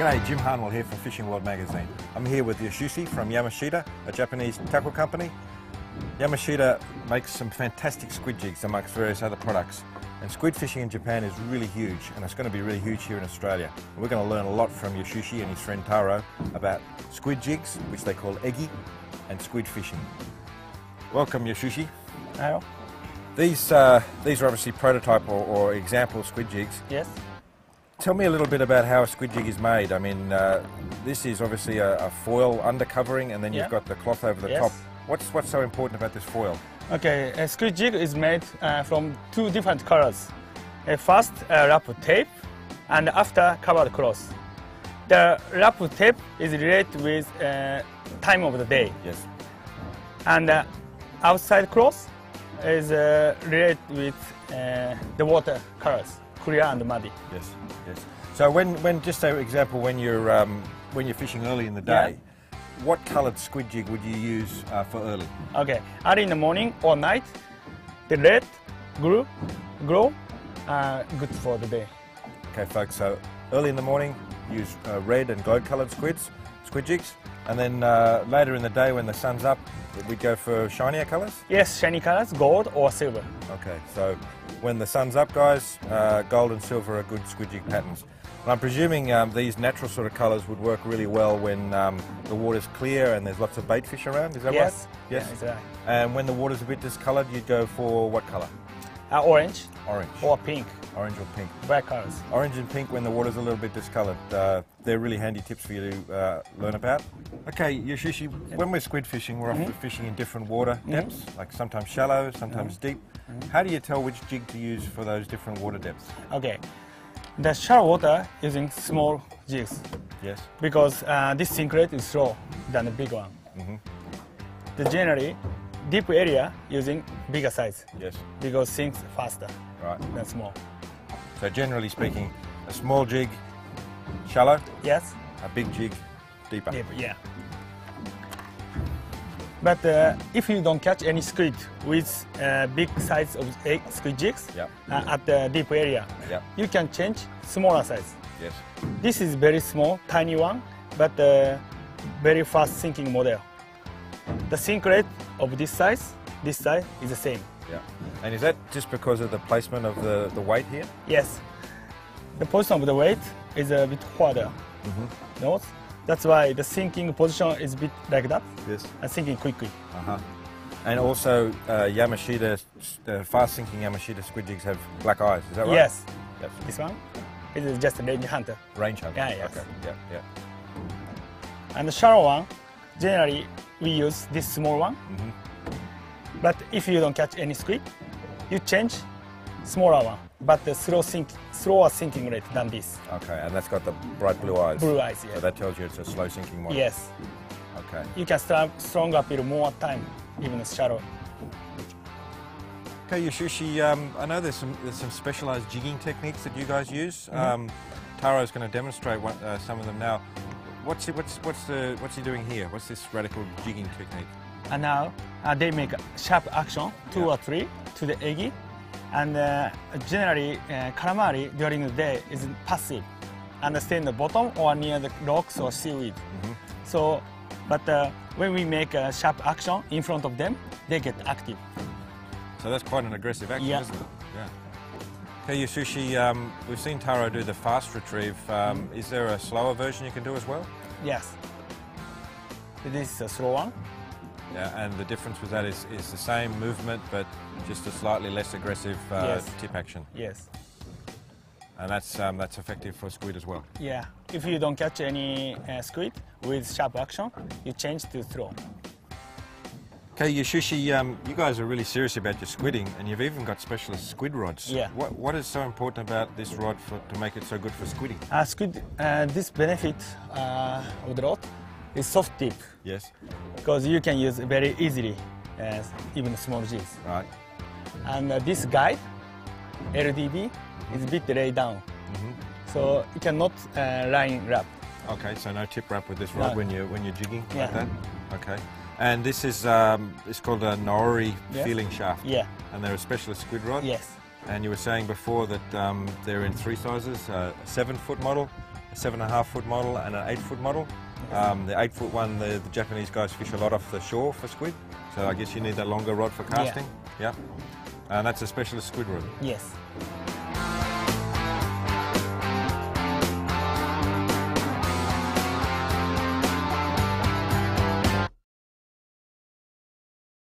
G'day, Jim Harnwell here from Fishing World Magazine. I'm here with Yashushi from Yamashita, a Japanese tackle company. Yamashita makes some fantastic squid jigs amongst various other products. And squid fishing in Japan is really huge, and it's going to be really huge here in Australia. And we're going to learn a lot from Yashushi and his friend Taro about squid jigs, which they call egi, and squid fishing. Welcome, Yashushi. Hello. These are obviously prototype or example squid jigs. Yes. Tell me a little bit about how a squid jig is made. I mean, this is obviously a foil undercovering, and then you've got the cloth over the top. What's so important about this foil? Okay, a squid jig is made from two different colors. First, wrap tape, and after covered cloth. The wrap tape is related with time of the day. Yes. And outside cloth is related with the water colors, clear and muddy. Yes, yes. So when just for example, when you're fishing early in the day, what coloured squid jig would you use for early? Okay, early in the morning or night, the red, glow, good for the day. Okay, folks. So early in the morning, use red and gold coloured squid jigs, and then later in the day when the sun's up, we go for shinier colours? Yes, shiny colors, gold or silver. Okay, so when the sun's up, guys, gold and silver are good squid jig patterns. And I'm presuming these natural sort of colours would work really well when the water's clear and there's lots of bait fish around, is that right? Yes. Yes, that's right. And when the water's a bit discoloured, you'd go for what colour? Orange. Orange. Or pink. Orange or pink. Black colors. Orange and pink when the water's a little bit discoloured. They're really handy tips for you to learn about. Okay, Yashushi, when we're squid fishing, we're often fishing in different water depths, like sometimes shallow, sometimes deep. How do you tell which jig to use for those different water depths? Okay. The shallow water using small jigs. Yes. Because this sink rate is slow than the big one. The generally deep area using bigger size. Yes. Because sinks faster than small. So generally speaking, a small jig, shallow. Yes. A big jig, deeper. Deeper, yeah. But if you don't catch any squid with big size of squid jigs at the deep area, you can change smaller size. Yes. This is very small, tiny one, but very fast sinking model. The sink rate of this size is the same. Yeah. And is that just because of the placement of the weight here? Yes. The position of the weight is a bit farther north. That's why the sinking position is a bit like that. Yes. And sinking quickly. And also, Yamashita, fast sinking Yamashita squid jigs have black eyes. Is that right? Yes. This one is just a range hunter. Range hunter. Yeah, yes. Okay. Yeah, yeah. And the shallow one, generally we use this small one. But if you don't catch any squid, you change smaller one, but the slower sinking rate than this. Okay, and that's got the bright blue eyes. Blue eyes, yes. So that tells you it's a slow sinking model. Yes. Okay. You can strong appeal more time, even shallow. Okay, Yashushi, I know there's some specialised jigging techniques that you guys use. Taro's going to demonstrate some of them now. What's he doing here? What's this radical jigging technique? And now they make a sharp action, 2 or 3, to the egi. And generally, calamari during the day is passive and stay in the bottom or near the rocks or seaweed. So, but when we make a sharp action in front of them, they get active. So that's quite an aggressive action, isn't it? Yeah. Okay, Yashushi, we've seen Taro do the fast retrieve. Is there a slower version you can do as well? Yes. This is a slow one. Yeah, and the difference with that is the same movement, but just a slightly less aggressive tip action. Yes. And that's effective for squid as well. Yeah. If you don't catch any squid with sharp action, you change to throw. Okay, Yashushi, you guys are really serious about your squidding, and you've even got specialist squid rods. Yeah. What is so important about this rod to make it so good for squidding? Squid, this benefit of the rod is soft tip. Yes. Because you can use very easily, even small jigs. Right. And this guide, LDB, is a bit laid down. So you cannot line wrap. Okay, so no tip wrap with this rod when you're jigging like that? Okay. And this is it's called a Nori feeling shaft. Yeah. And they're a specialist squid rod? Yes. And you were saying before that they're in 3 sizes, a 7-foot model, a 7.5-foot model and an 8-foot model. The 8-foot one, the Japanese guys fish a lot off the shore for squid, so I guess you need a longer rod for casting. Yeah. And that's a specialist squid rod. Yes.